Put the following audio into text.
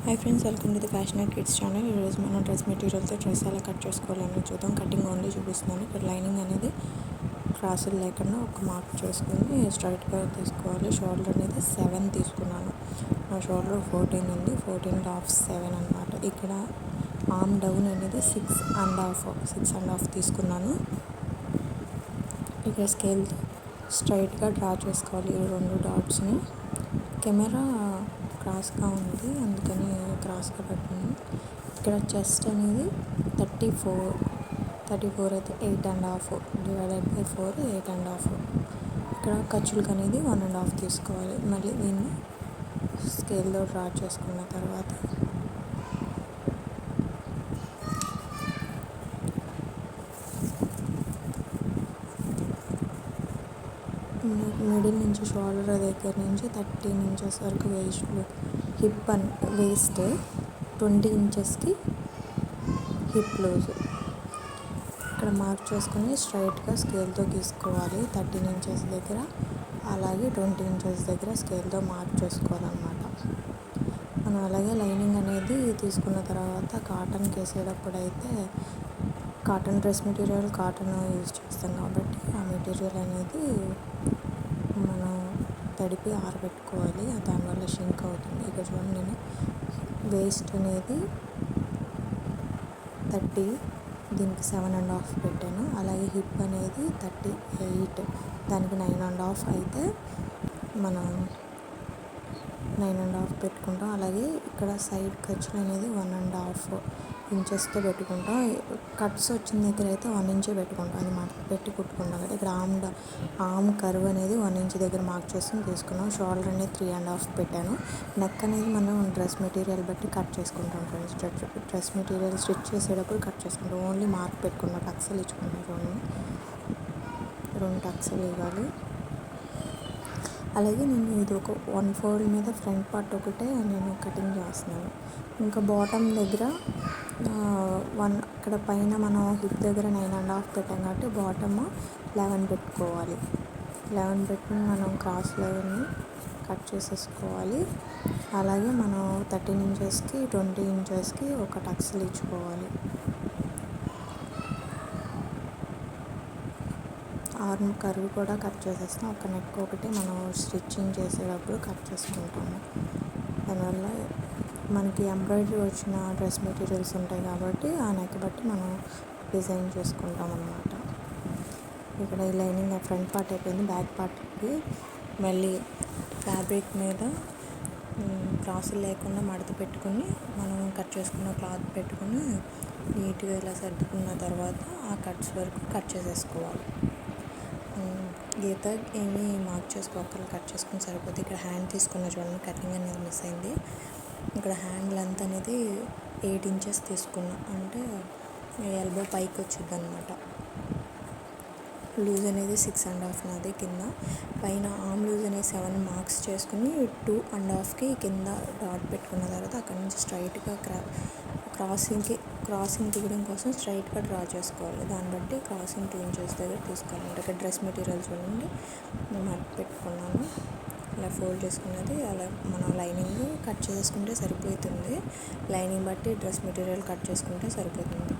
Hi friends, welcome to the fashion kids channel. ఈరోజు మనం dress మెటీరియల్తో dress ఎలా cut చేసుకోవాలని చూద్దాం. కటింగ్ ఓన్లీ చూపిస్తున్నాను. ఇక్కడ లైనింగ్ అనేది క్రాసులు లేకుండా ఒక మార్క్ చేసుకుని స్ట్రైట్గా తీసుకోవాలి. షోల్డర్ అనేది 7 తీసుకున్నాను. నా షోల్డర్ 14 ఉంది. 14.5 అనమాట. ఇక్కడ ఆర్మ్ డౌన్ అనేది 6.5 తీసుకున్నాను. ఇక్కడ స్కేల్తో స్ట్రైట్గా డ్రా చేసుకోవాలి ఈ 2 డాట్స్ని. కెమెరా క్రాస్గా ఉంది, అందుకని క్రాస్గా పెట్టినాను. ఇక్కడ చెస్ట్ అనేది 34 అయితే 8.5 డివైడెడ్ బై 4 8.5. ఇక్కడ ఖర్చులకు అనేది 1.5 తీసుకోవాలి. మళ్ళీ దీన్ని స్కేల్లో డ్రా చేసుకున్న తర్వాత మిడిల్ నుంచి షోల్డర్ దగ్గర నుంచి 13 ఇంచెస్ వరకు వేస్ట్ 20 ఇంచెస్కి హిప్ లూజ్ ఇక్కడ మార్క్ చేసుకుని స్ట్రైట్గా స్కేల్తో గీసుకోవాలి. 13 ఇంచెస్ దగ్గర, అలాగే 20 ఇంచెస్ దగ్గర స్కేల్తో మార్క్ చేసుకోవాలన్నమాట. మనం అలాగే లైనింగ్ అనేది తీసుకున్న తర్వాత కాటన్కి వేసేటప్పుడు అయితే cotton dress material cotton use చేస్తాం కాబట్టి ఆ మెటీరియల్ అనేది మనం తడిపి ఆరబెట్టుకోవాలి. దానివల్ల షింక్ అవుతుంది. ఇక చూడండి, నేను వేస్ట్ అనేది 30, దీనికి 7.5 పెట్టాను. అలాగే హిప్ అనేది 38, దానికి 9.5 అయితే మనం 9.5 పెట్టుకుంటాం. అలాగే ఇక్కడ సైడ్ ఖర్చులు అనేది 1.5 ఇంచెస్తో పెట్టుకుంటాం. కట్స్ వచ్చిన దగ్గర అయితే 1 ఇంచే పెట్టుకుంటాం. అది పెట్టి కుట్టుకుంటాం కదా. ఇక్కడ ఆర్మ్ కర్వ్ అనేది 1 ఇంచ్ దగ్గర మార్క్ చేసుకుని తీసుకున్నాం. షోల్డర్ అనేది 3.5 పెట్టాను. నెక్ అనేది మనం డ్రెస్ మెటీరియల్ బట్టి కట్ చేసుకుంటాం ఫ్రెండ్స్. డ్రెస్ మెటీరియల్ స్టిచ్ చేసేటప్పుడు కట్ చేసుకుంటాం. ఓన్లీ మార్క్ పెట్టుకున్న టక్స్లు ఇచ్చుకుంటాం. చూడండి, 2 టక్స్లు ఇవ్వాలి. అలాగే నేను ఇది ఒక 1 ఫోల్డ్ మీద ఫ్రంట్ పార్ట్ ఒకటే నేను కటింగ్ చేస్తున్నాను. ఇంకా బాటమ్ దగ్గర ఇక్కడ పైన మనం హిప్ దగ్గర 9.5 పెట్టాం కాబట్టి బాటమ్ 11 పెట్టుకోవాలి. 11 పెట్టుకుని మనం క్రాస్ లైన్ని కట్ చేసేసుకోవాలి. అలాగే మనం 13 ఇంచెస్కి 20 ఇంచెస్కి ఒక టక్స్లు ఇచ్చుకోవాలి. ఆర్మ్ కర్వ్ కూడా కట్ చేసేస్తాం. ఒక నెక్ ఒకటి మనం స్టిచ్చింగ్ చేసేటప్పుడు కట్ చేసుకుంటాము. దానివల్ల మనకి ఎంబ్రాయిడరీ వచ్చిన డ్రెస్ మెటీరియల్స్ ఉంటాయి కాబట్టి ఆ నెక్ బట్టి మనం డిజైన్ చేసుకుంటాం అన్నమాట. ఇక్కడ ఈ లైనింగ్ ఫ్రంట్ పార్ట్ అయిపోయింది. బ్యాక్ పార్ట్కి మళ్ళీ ఫ్యాబ్రిక్ మీద క్రాసులు లేకుండా మడత పెట్టుకుని మనం కట్ చేసుకున్న క్లాత్ పెట్టుకుని నీట్గా ఇలా సర్దుకున్న తర్వాత ఆ కట్స్ వరకు కట్ చేసేసుకోవాలి. గీత ఏమీ మార్క్ చేసుకోవాలి, కట్ చేసుకుని సరిపోతుంది. ఇక్కడ హ్యాండ్ తీసుకున్న చూడండి, కటింగ్ అనేది మిస్ అయింది. ఇక్కడ హ్యాండ్ లెంత్ అనేది 8 ఇంచెస్ తీసుకున్నా, అంటే ఎల్బో పైకి వచ్చింది అనమాట. లూజ్ అనేది 6.5 నాది. కింద పైన ఆర్మ్ లూజ్ అనేది 7 మార్క్స్ చేసుకుని 2.5కి కింద డాట్ పెట్టుకున్న తర్వాత అక్కడ నుంచి స్ట్రైట్గా క్రాసింగ్ తీయడం కోసం స్ట్రైట్గా డ్రా చేసుకోవాలి. దాన్ని బట్టి క్రాసింగ్ 2 ఇంచెస్ దగ్గర తీసుకోవాలంటే ఇక్కడ డ్రెస్ మెటీరియల్ చూడండి, మట్టి పెట్టుకున్నాను. ఇలా ఫోల్డ్ చేసుకున్నది అలా మనం లైనింగ్ కట్ చేసుకుంటే సరిపోతుంది. లైనింగ్ బట్టి డ్రెస్ మెటీరియల్ కట్ చేసుకుంటే సరిపోతుంది.